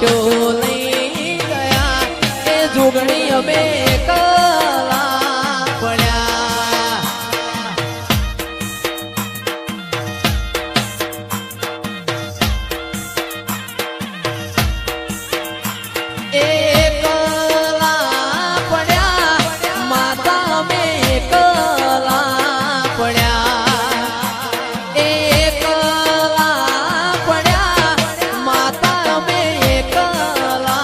મોટ્યો લઈ ગયા એ જોગણી અમે કલા પડ્યા એ કલા પડ્યા માતા અમે કલા પડ્યા એ કલા પડ્યા માતા અમે કલા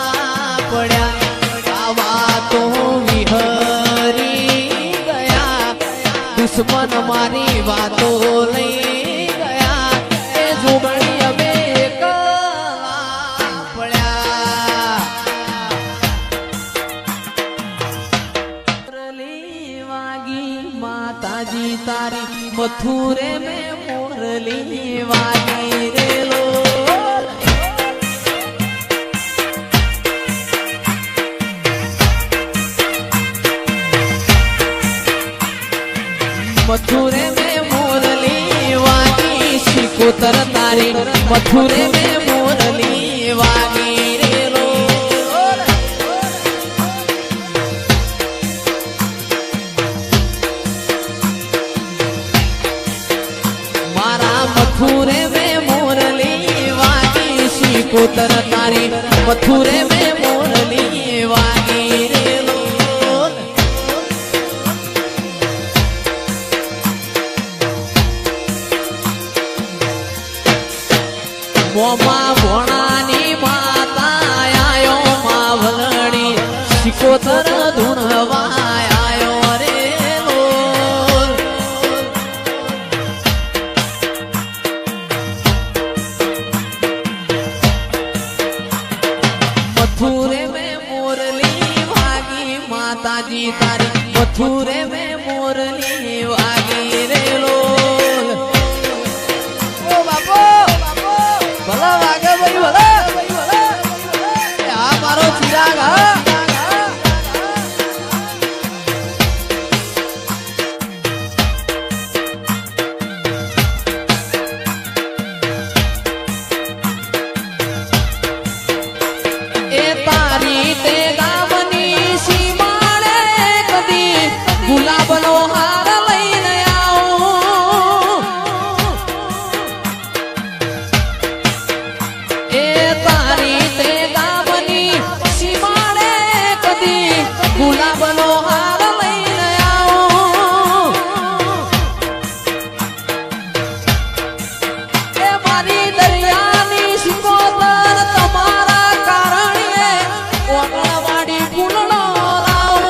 પડ્યા આવા તો વિહરી ગયા દુશ્મન મારી વાતો લઈ ગયા એ જોગણી અમે કલા પડ્યા વાગી માતાજી તારી મથુરે મેં મોરલી વાગી રેલો મથુરે મેં મોરલી વાગી શિકોતર તારી મથુરે મેં મોરલી વાગી રેલો મારા મથુરે મેં મોરલી વાગી શિકોતર તારી મથુરે મેં મોરલી વાગી રેલો મોમાં ભોણાની માતા આયો માવલડી શિકોતર ધૂણવા આયો રે લોલ મથુરે મેં મોરલી વાગી માતાજી તારી મથુરે મેં મોરલી વાગી રે લોલ ઓ બાપો ભલા વાગે ભાઈ ભલા આ મારો ચિરાગ હા એ તારી તે ગામની સીમાડે કદી ગુલાબનો હાર લઈને આવું એ તારી તે ગામની સીમાડે કદી ગુલાબનો હાર લઈને આવું એ મારી દરિયાની શિકોતર તમારા કારણે ઓગળવાડી ફૂલનો લાવું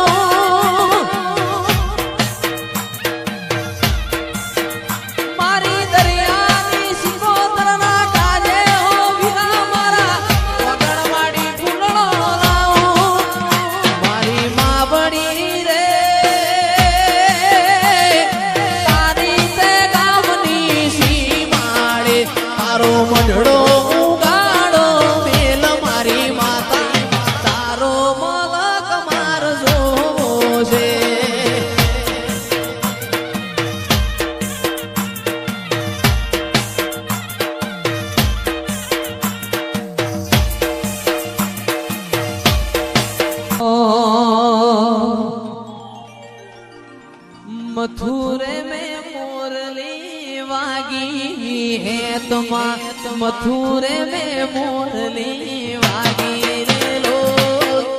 મારી દરિયાની શિકોતરના કાજે હો વિના મારા ઓગળવાડી ફૂલનો લાવું મારી માવડી રે તારી તે ગામની સીમાડે તારો મંડળો ઉગાડો મેલ મારી માતા તારો મલક માર જોવો છે मथुरे में मोरली वागी है तुमा मथुरे में मोरली वागी रे लोग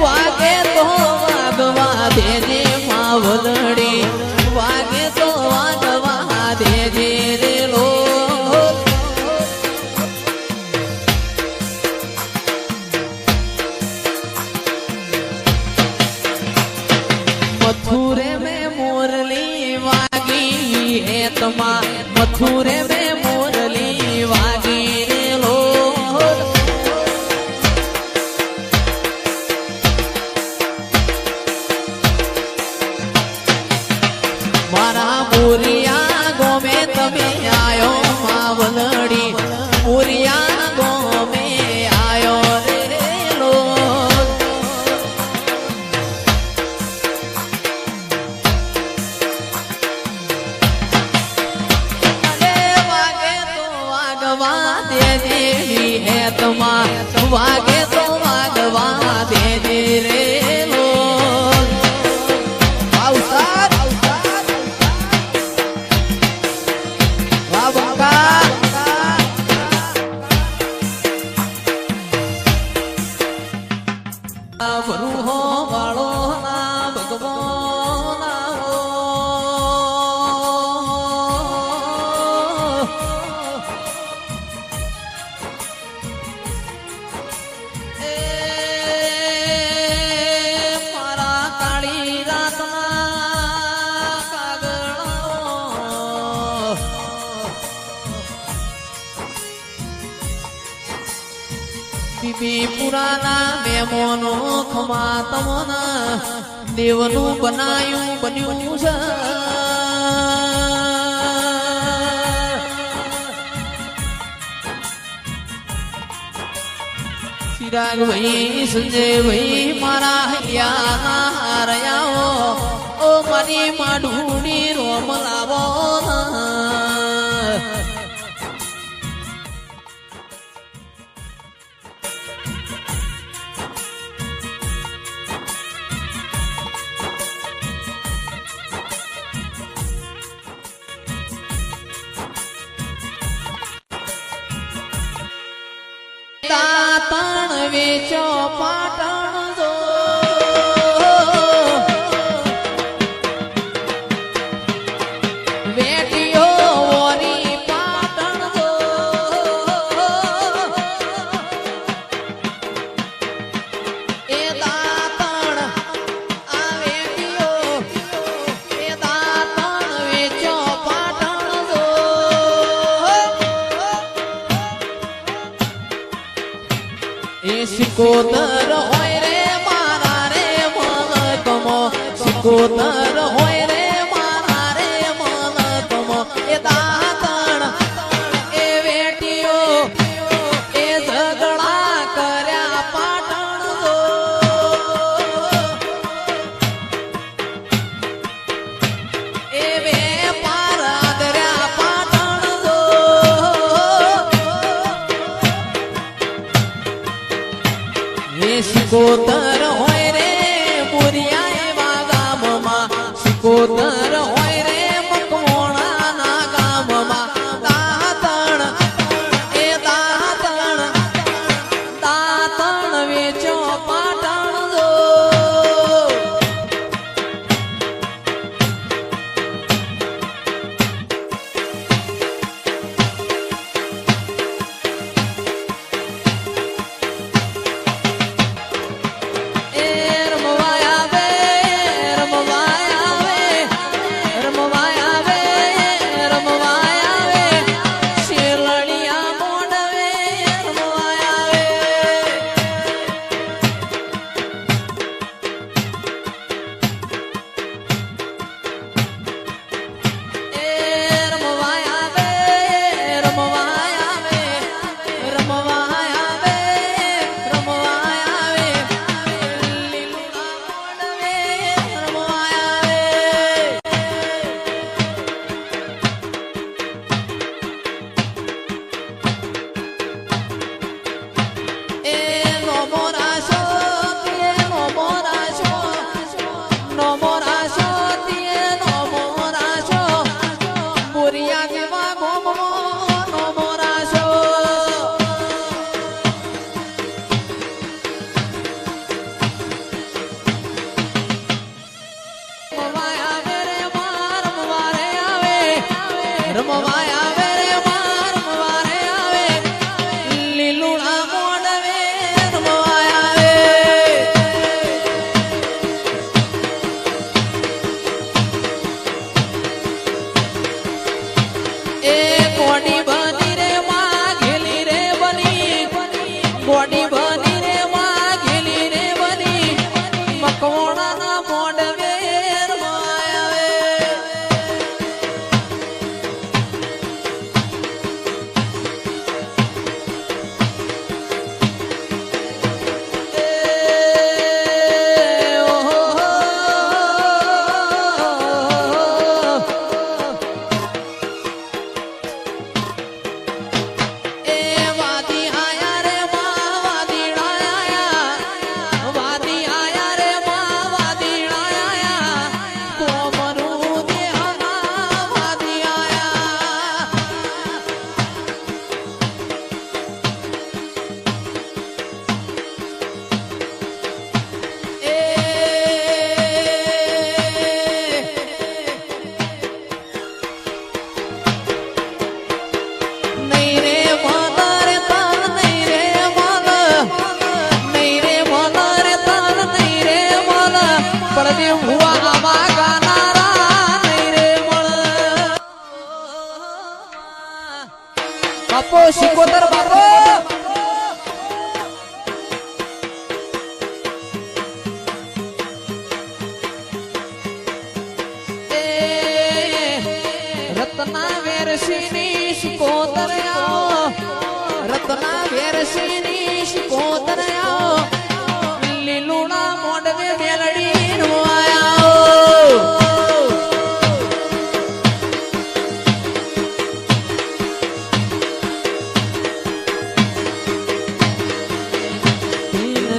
वागे तो वागवा देजे मावलड़ी वागे तो वागवा देजे रे लोग દેવી હેતમાં વાગે તો વાગવા દેજે રે લોલ. આવસાદ વાહ બંકા ભરૂહો વાળો ના ભગવાન મારા કાળી રાતના કાગળો બીબી પુરાના મેમોનો ખમા તમના દેવનું બનાયું બન્યું છે. ચિરાગ ભાઈ સંજય ભાઈ મારા હૈયાના હારયાઓ ઓ મારી માઢુડી રોમ લાવો ના. દાતણ વેચો પાટણ જો વેટીઓ ઓરી પાટણ જો એ દાતણ આ વેટીઓ એ દાતણ વેચો પાટણ જો એ સિકોતર હોય રે મારા રે મલકમો સિકોતર હોય રે મારા રે મલકમો એ દાતણ એ વેટીઓ એ ઝઘડા કર્યા પાટણ જો એ વેપાર આદર્યા પાટણ જો સિકોતર હોય રે બોરિયા એવા ગામમાં સિકોતર હોય રે મકવાણાના ગામમાં દાતણ એ દાતણ દાતણ વેચો પાટણ જો બાપો શિકોતર બાપો રત્ના વેરસીની શિકોતર આવો રત્ના વેરસીની શિકોતર આવો લીલુડા મોડવે મેલડી નો આયો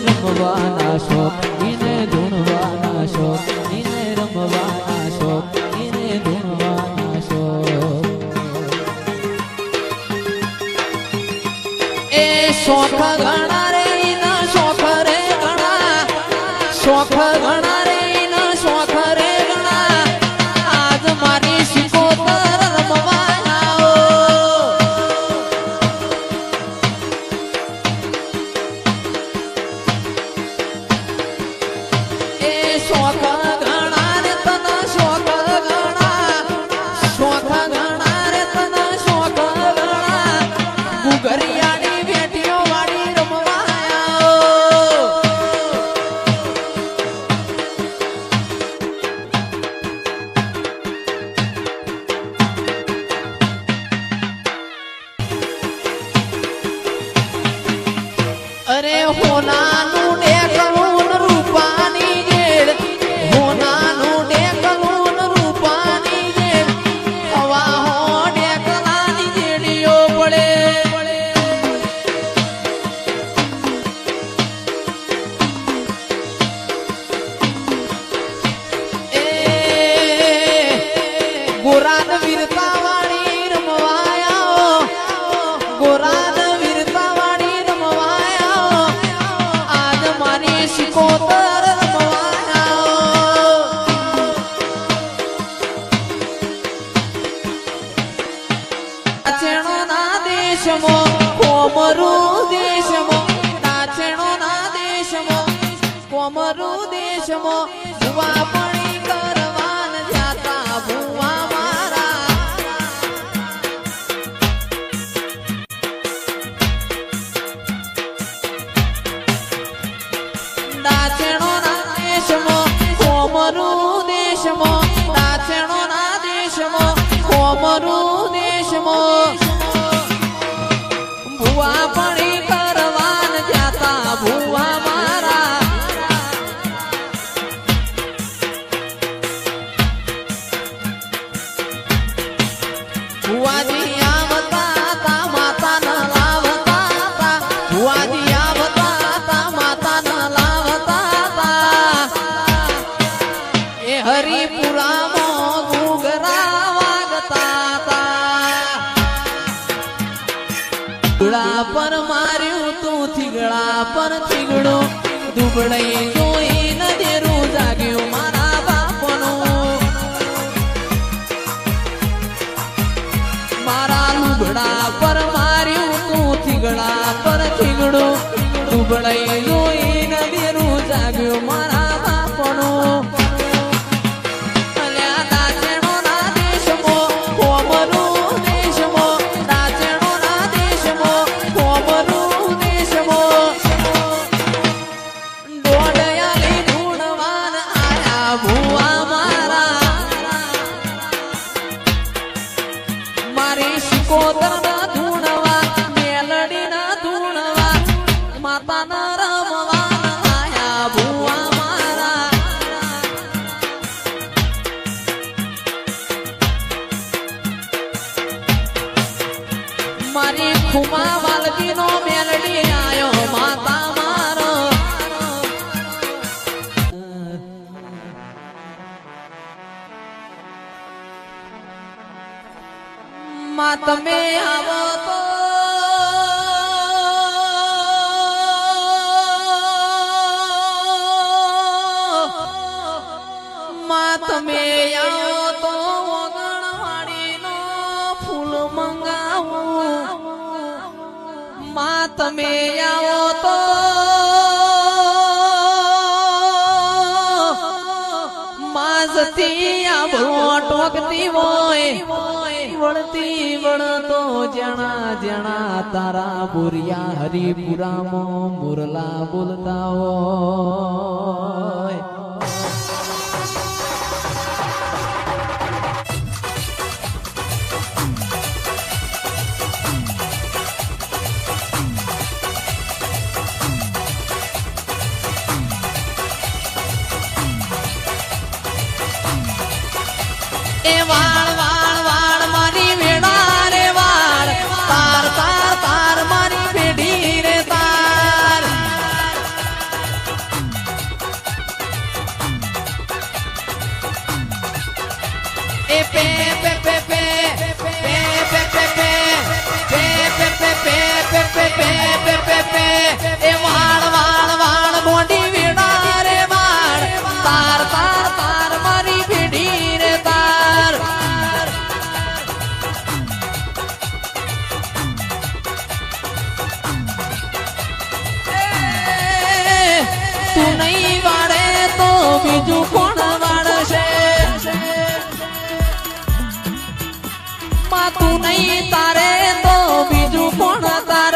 રમવાના શોખ એને ધૂણવાના શોખ એને રમવાના શોખ એને ધૂણવાના શોખ એ શોખ ઘણા રે ના શોખ રે ઘણા શોખ ઘણા રે ના શોખ રે ઘણા આજ મારી શિકોતર રમવા આવો શોખ ઘણા રે તના શોખ ઘણા શોખ ઘણા રે તના શોખ ઘણા ગુગરિયાની બેટીઓ વાળી રમવા આયો અરે હોનાનું ડેકલું રૂપાની ગેડ હોનાનું ડેકલું રૂપાની ગેડ હવા હો ડેકલાની ગેડીઓ પડે એ ગોરાન વીરતા વાળી રમવાયા ગોરાન વીરતા વાળી રમવાયા આજ મારી શિકોતર કોમરૂ દેશમો નાચણોના દેશમો કોમરૂ દેશમો ભુવા પણી કરવાન જાતા ભુવા મારા નાચણોના દેશમો કોમરૂ દેશમો નાચણોના દેશમો કોમરૂ દેશમો ભુવા પણી કરવાન જાતા ભુવા મારા ભુવાજી આવતા તા માતા ન લાવતા તા ભુવાજી આવતા તા માતા ન લાવતા તા એ હરિપુરામાં ગુગરા વાગતા તા થીગડા પર માર્યું તું થીગડા પર થીગડો દુબળાઈ જોઈ નજરું જાગ્યું મારા બાપનું મારા લુગડા પર માર્યું તું થીગડા પર થીગડો દુબળાઈ જોઈ નજરું જાગ્યું મારા બાપનું શિકોતરના ધૂણવા મેલડીના ધૂણવા માતાના રમવાના આયા ભુવા મારા મારી ખુમા વાલકીનો મેલડી આયો માતા મારો માં તમે આવો તો માં તમે આવો તો વગણવાડીનો ફૂલ મંગાવું માં તમે આવો તો માં જતી આવો ટોકતી હોય વળતી વળતો જણા જણા તારા બોરિયા હરિપુરામાં મુરલા બોલતા હોય. એ વાળ વાળ વાળ મારી વેડા રે વાળ તાર તાર તાર મારી પેઢી રે તાર. એ પે પે પે પે પે પે પે પે પે પે પે પે પે પે પે પે એ વાળ વાળ વાળ મોટી વેડા રે વાળ તાર તાર તાર મારી પેઢી રે તાર. તું નહીં વાળે તો બીજું કોણ વાળશે? માં તું નહીં તારે તો બીજું કોણ તારે?